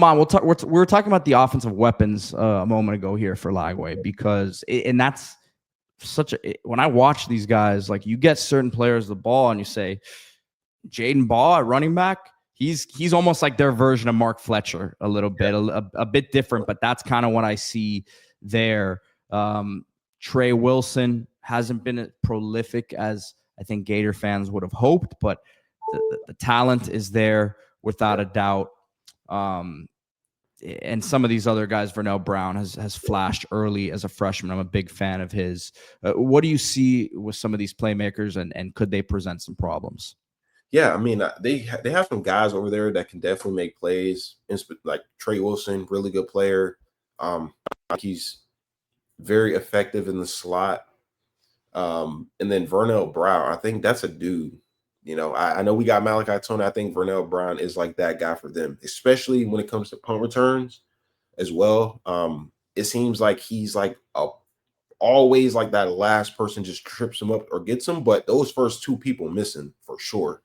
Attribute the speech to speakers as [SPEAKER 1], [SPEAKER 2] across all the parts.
[SPEAKER 1] on, we're talking about the offensive weapons a moment ago here for Lagway, because and that's when I watch these guys, like, you get certain players the ball and you say, Jaden Ball at running back, he's almost like their version of Mark Fletcher a little bit, a bit different, but that's kind of what I see there. Trey Wilson hasn't been as prolific as I think Gator fans would have hoped, but the talent is there without a doubt. And some of these other guys, Vernell Brown has flashed early as a freshman. I'm a big fan of his. What do you see with some of these playmakers, and could they present some problems?
[SPEAKER 2] Yeah, I mean, they have some guys over there that can definitely make plays. Like Trey Wilson, really good player. He's very effective in the slot. And then Vernell Brown, I think that's a dude. You know, I know we got Malachi Tony. I think Vernell Brown is like that guy for them, especially when it comes to punt returns as well. It seems like he's like always like that last person just trips him up or gets him, but those first two people missing for sure.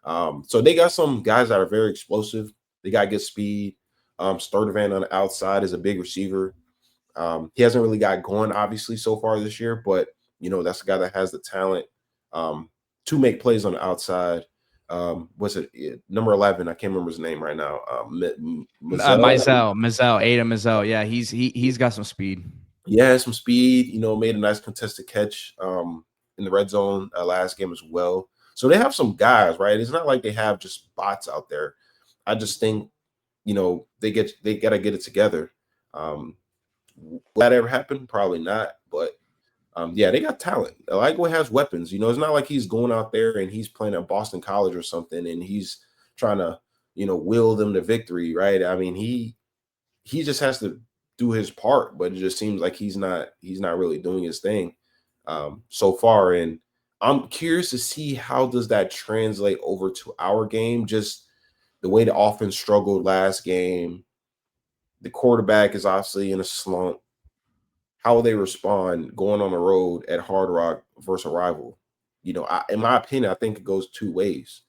[SPEAKER 2] So they got some guys that are very explosive. They got good speed. Sturdivant on the outside is a big receiver. He hasn't really got going, obviously, so far this year, but, you know, that's the guy that has the talent to make plays on the outside. What's it? Number 11. I can't remember his name right now.
[SPEAKER 1] Mizell, Ada Mizell. Yeah, he's got some speed.
[SPEAKER 2] Yeah, some speed. You know, made a nice contested catch in the red zone last game as well. So they have some guys, right? It's not like they have just bots out there. I just think, you know, they got to get it together. Will that ever happen? Probably not. But yeah, they got talent. Lagway has weapons. You know, it's not like he's going out there and he's playing at Boston College or something and he's trying to, you know, will them to victory, right? I mean, he just has to do his part, but it just seems like he's not really doing his thing so far. And I'm curious to see how does that translate over to our game. Just the way the offense struggled last game. The quarterback is obviously in a slump. How will they respond going on the road at Hard Rock versus a rival? You know, in my opinion, I think it goes two ways.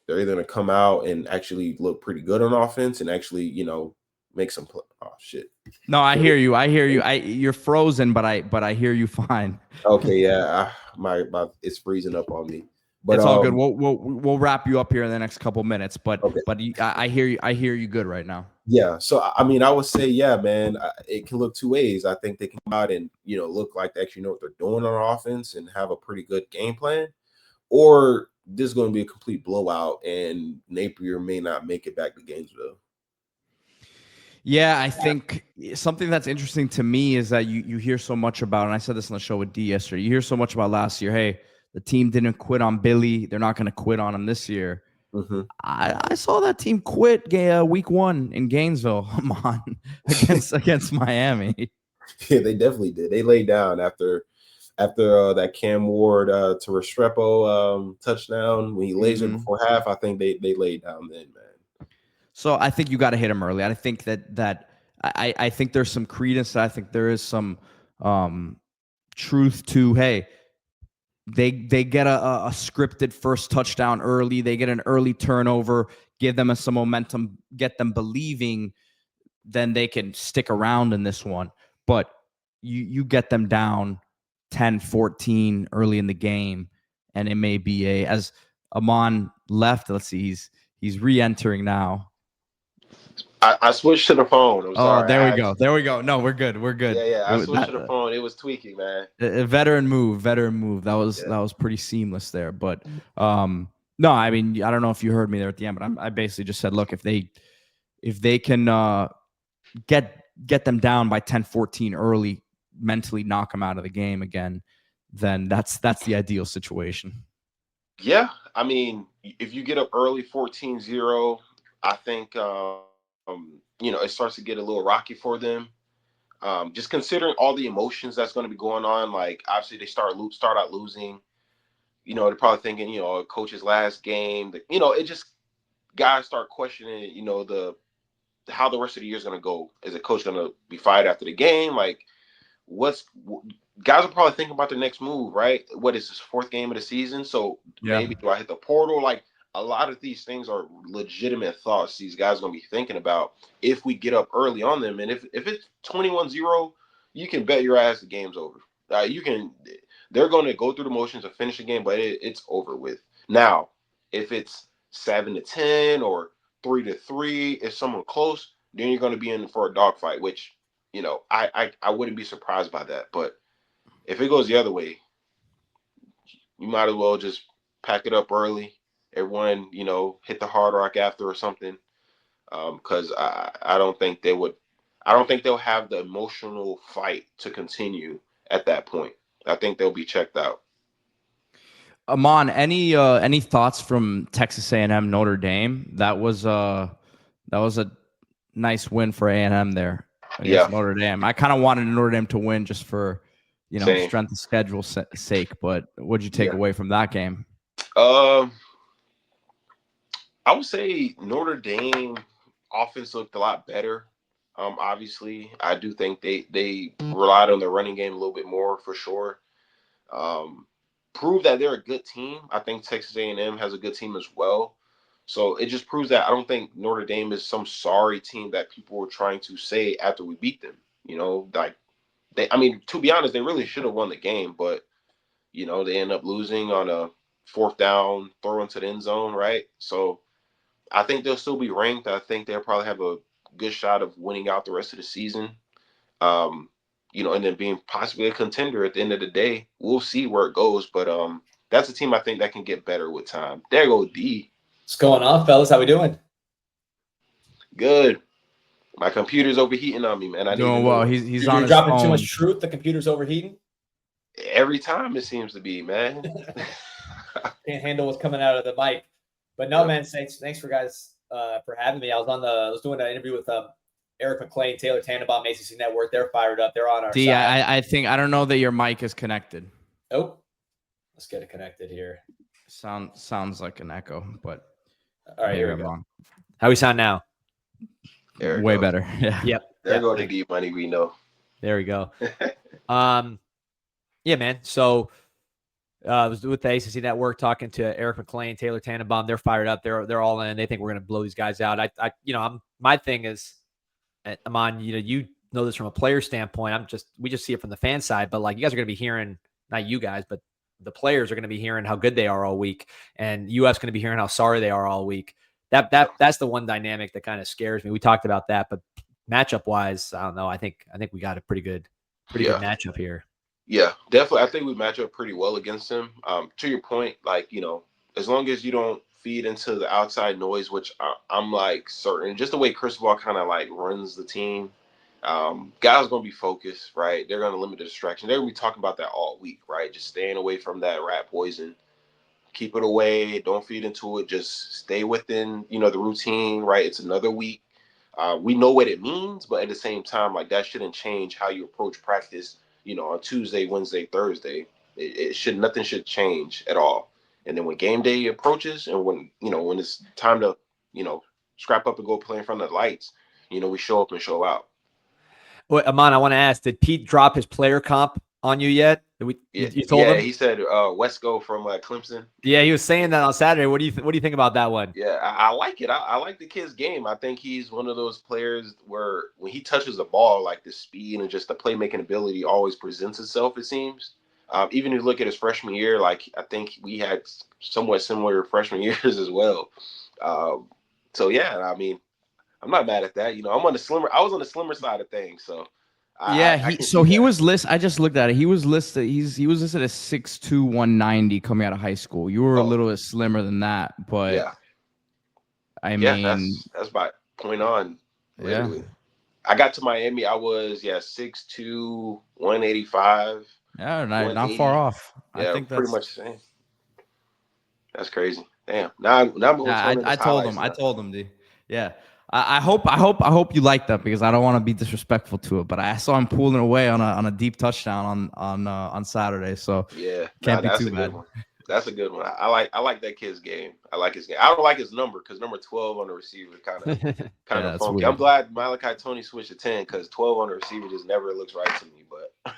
[SPEAKER 2] They're either going to come out and actually look pretty good on offense and actually, you know, make some play. Oh shit!
[SPEAKER 1] No, I hear you. You're frozen, but I hear you fine.
[SPEAKER 2] Okay, yeah, my it's freezing up on me. But
[SPEAKER 1] it's all good. We'll wrap you up here in the next couple minutes. But
[SPEAKER 2] okay.
[SPEAKER 1] I hear you. I hear you good right now.
[SPEAKER 2] Yeah. So I mean, I would say, yeah, man, it can look two ways. I think they can come out and, you know, look like they actually know what they're doing on offense and have a pretty good game plan, or this is going to be a complete blowout and Napier may not make it back to Gainesville.
[SPEAKER 1] Yeah, I think something that's interesting to me is that you hear so much about, and I said this on the show with D yesterday, you hear so much about last year, hey, the team didn't quit on Billy. They're not going to quit on him this year. Mm-hmm. I saw that team quit week 1 in Gainesville against Miami.
[SPEAKER 2] Yeah, they definitely did. They laid down after that Cam Ward to Restrepo touchdown when he lasered before half. I think they laid down then, man.
[SPEAKER 1] So I think you got to hit him early. I think that I think there's some credence. I think there is some truth to, hey, they get a scripted first touchdown early. They get an early turnover, give them some momentum, get them believing, then they can stick around in this one. But you get them down 10-14 early in the game, and it may be as Amon left. Let's see, he's re-entering now.
[SPEAKER 2] I switched to the phone. I'm sorry.
[SPEAKER 1] There we go. There we go. No, we're good. We're good.
[SPEAKER 2] Yeah. I switched to the phone. It was tweaking, man.
[SPEAKER 1] A veteran move. That was pretty seamless there. But no, I mean, I don't know if you heard me there at the end, but I basically just said, look, if they can get them down by 10-14 early, mentally knock them out of the game again, then that's the ideal situation.
[SPEAKER 2] Yeah, I mean, if you get up early 14-0, I think you know, it starts to get a little rocky for them. Just considering all the emotions that's going to be going on, like obviously they start out losing. You know, they're probably thinking, you know, coach's last game. You know, it just guys start questioning, you know, how the rest of the year is going to go. Is the coach going to be fired after the game? Like, guys are probably thinking about their next move, right? What is this, 4th game of the season? So maybe do I hit the portal? Like, a lot of these things are legitimate thoughts these guys are going to be thinking about if we get up early on them. And if it's 21-0, you can bet your ass the game's over. They're going to go through the motions of finish the game, but it's over with. Now, if it's 7-10 or 3-3, if someone close, then you're going to be in for a dogfight, which, I wouldn't be surprised by that. But if it goes the other way, you might as well just pack it up early. Everyone, hit the Hard Rock after or something. Because I don't think they would. I don't think they'll have the emotional fight to continue at that point. I think they'll be checked out.
[SPEAKER 1] Amon, any thoughts from Texas A&M Notre Dame? That was a nice win for A&M there against Notre Dame. I kind of wanted Notre Dame to win just for
[SPEAKER 2] Same.
[SPEAKER 1] strength of schedule sake. But what'd you take away from that game?
[SPEAKER 2] I would say Notre Dame offense looked a lot better. Obviously, I do think they relied on their running game a little bit more for sure. Prove that they're a good team. I think Texas A&M has a good team as well. So it just proves that I don't think Notre Dame is some sorry team that people were trying to say after we beat them. To be honest, they really should have won the game, but they end up losing on a 4th down throw into the end zone, right? So I think they'll still be ranked. I think they'll probably have a good shot of winning out the rest of the season. And then being possibly a contender at the end of the day. We'll see where it goes, but that's a team I think that can get better with time. There go D.
[SPEAKER 3] What's going on, fellas? How we doing?
[SPEAKER 2] Good. My computer's overheating on me, man. I
[SPEAKER 1] doing well. He's on his
[SPEAKER 3] dropping
[SPEAKER 1] phone.
[SPEAKER 3] Too much truth. The computer's overheating.
[SPEAKER 2] Every time it seems to be, man.
[SPEAKER 3] Can't handle what's coming out of the mic. But no, man. Thanks for guys for having me. I was doing an interview with Eric McLean, Taylor Tannenbaum, ACC Network. They're fired up. They're on our
[SPEAKER 1] D,
[SPEAKER 3] side.
[SPEAKER 1] I don't know that your mic is connected.
[SPEAKER 3] Oh, let's get it connected here.
[SPEAKER 1] Sounds like an echo, but
[SPEAKER 3] all right, here we go.
[SPEAKER 1] Wrong.
[SPEAKER 3] How we sound now?
[SPEAKER 1] Way better. Yeah.
[SPEAKER 3] Yep.
[SPEAKER 2] There go the deep money we know.
[SPEAKER 3] There we go. Yeah, man. So I was with the ACC Network talking to Eric McLean, Taylor Tannenbaum. They're fired up. They're all in. They think we're going to blow these guys out. My thing is, Amon, you know this from a player standpoint. We just see it from the fan side, but like you guys are going to be hearing, not you guys, but the players are going to be hearing how good they are all week, and UF's going to be hearing how sorry they are all week. That's the one dynamic that kind of scares me. We talked about that, but matchup wise, I don't know. I think we got a pretty good matchup here.
[SPEAKER 2] Yeah, definitely. I think we match up pretty well against them. To your point, as long as you don't feed into the outside noise, which I'm like certain, just the way Cristobal kind of like runs the team, guys are going to be focused, right? They're going to limit the distraction. They're going to be talking about that all week, right? Just staying away from that rat poison. Keep it away. Don't feed into it. Just stay within, the routine, right? It's another week. We know what it means, but at the same time, like that shouldn't change how you approach practice, on Tuesday, Wednesday, Thursday. Nothing should change at all. And then when game day approaches and when it's time to, scrap up and go play in front of the lights, we show up and show out.
[SPEAKER 3] Well, Amon, I want to ask, did Pete drop his player comp on you yet? You told him?
[SPEAKER 2] He said Wesco from Clemson.
[SPEAKER 3] Yeah, he was saying that on Saturday. What do you think about that one?
[SPEAKER 2] Yeah, I like it. I like the kid's game. I think he's one of those players where when he touches the ball, like the speed and just the playmaking ability always presents itself, it seems. Even if you look at his freshman year, like I think we had somewhat similar freshman years as well. So yeah, I mean, I'm not mad at that. I was on the slimmer side of things, so.
[SPEAKER 1] He was listed. I just looked at it. He was listed. He was listed as 6'2", 190 coming out of high school. You were a little bit slimmer than that, but
[SPEAKER 2] yeah.
[SPEAKER 1] I mean,
[SPEAKER 2] that's by point on. Literally.
[SPEAKER 1] Yeah.
[SPEAKER 2] I got to Miami. I was 6'2", 185.
[SPEAKER 1] Yeah, not far off.
[SPEAKER 2] Yeah,
[SPEAKER 1] I think
[SPEAKER 2] pretty
[SPEAKER 1] that's
[SPEAKER 2] much the same. That's crazy. Damn. Now I'm going to
[SPEAKER 1] I told him, D. Yeah. I hope you like that because I don't want to be disrespectful to it, but I saw him pulling away on a deep touchdown on Saturday, so
[SPEAKER 2] yeah,
[SPEAKER 1] can't be too bad.
[SPEAKER 2] That's a good one. I like that kid's game. I like his game. I don't like his number because number 12 on the receiver kind of funky. Weird. I'm glad Malachi Tony switched to 10 because 12 on the receiver just never looks right to me. But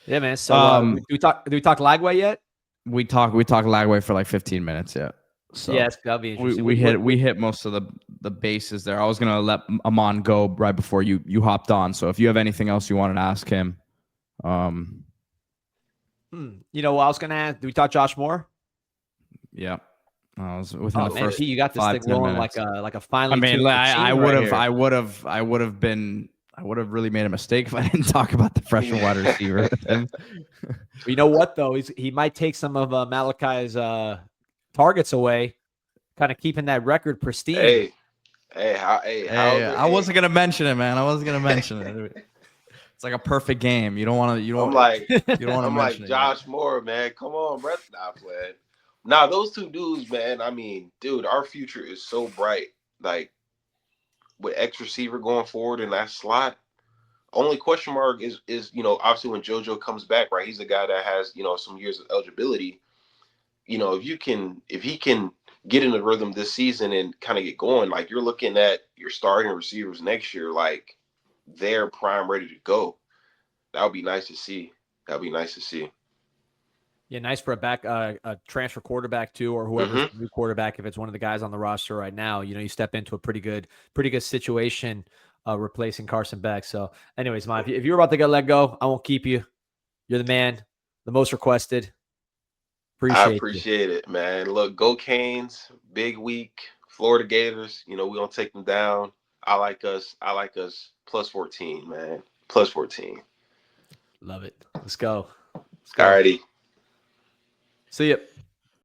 [SPEAKER 3] yeah, man. So do we talk Lagway yet?
[SPEAKER 1] We talked Lagway for like 15 minutes. Yeah. So
[SPEAKER 3] yes, that'll be interesting.
[SPEAKER 1] we hit most of the bases there. I was gonna let Amon go right before you hopped on. So if you have anything else you wanted to ask him,
[SPEAKER 3] You know, I was gonna ask. Do we talk Josh Moore?
[SPEAKER 1] yeah, I was within
[SPEAKER 3] Oh
[SPEAKER 1] the
[SPEAKER 3] man,
[SPEAKER 1] first
[SPEAKER 3] P, you got this
[SPEAKER 1] 5,
[SPEAKER 3] thing
[SPEAKER 1] 10
[SPEAKER 3] rolling
[SPEAKER 1] minutes.
[SPEAKER 3] like a finely
[SPEAKER 1] I mean,
[SPEAKER 3] tuned machine
[SPEAKER 1] I
[SPEAKER 3] right here.
[SPEAKER 1] would have really made a mistake if I didn't talk about the freshman wide receiver with him.
[SPEAKER 3] You know what though? He might take some of Malachi's targets away, kind of keeping that record pristine.
[SPEAKER 2] Hey,
[SPEAKER 1] I wasn't gonna mention it, man. I wasn't gonna mention it. It's like a perfect game. You don't want to.
[SPEAKER 2] I'm like,
[SPEAKER 1] You don't want to
[SPEAKER 2] I'm like
[SPEAKER 1] mention it.
[SPEAKER 2] Josh Moore, man. Come on, bro. Nah, playing. Nah, those two dudes, man. I mean, dude, our future is so bright. Like with X receiver going forward in that slot. Only question mark is obviously when JoJo comes back, right? He's a guy that has some years of eligibility. If he can get in the rhythm this season and kind of get going, like you're looking at your starting receivers next year, like they're prime ready to go. That would be nice to see. That'd be nice to see.
[SPEAKER 3] Yeah, nice for a transfer quarterback too, or whoever's the new quarterback. If it's one of the guys on the roster right now, you step into a pretty good situation, replacing Carson Beck. So, anyways, Mike, if you're about to get let go, I won't keep you. You're the man, the most requested.
[SPEAKER 2] I appreciate it, man. Look, go Canes, big week, Florida Gators. We're gonna take them down. I like us. Plus 14, man. Plus 14.
[SPEAKER 3] Love it. Let's go.
[SPEAKER 2] Alrighty.
[SPEAKER 3] See ya.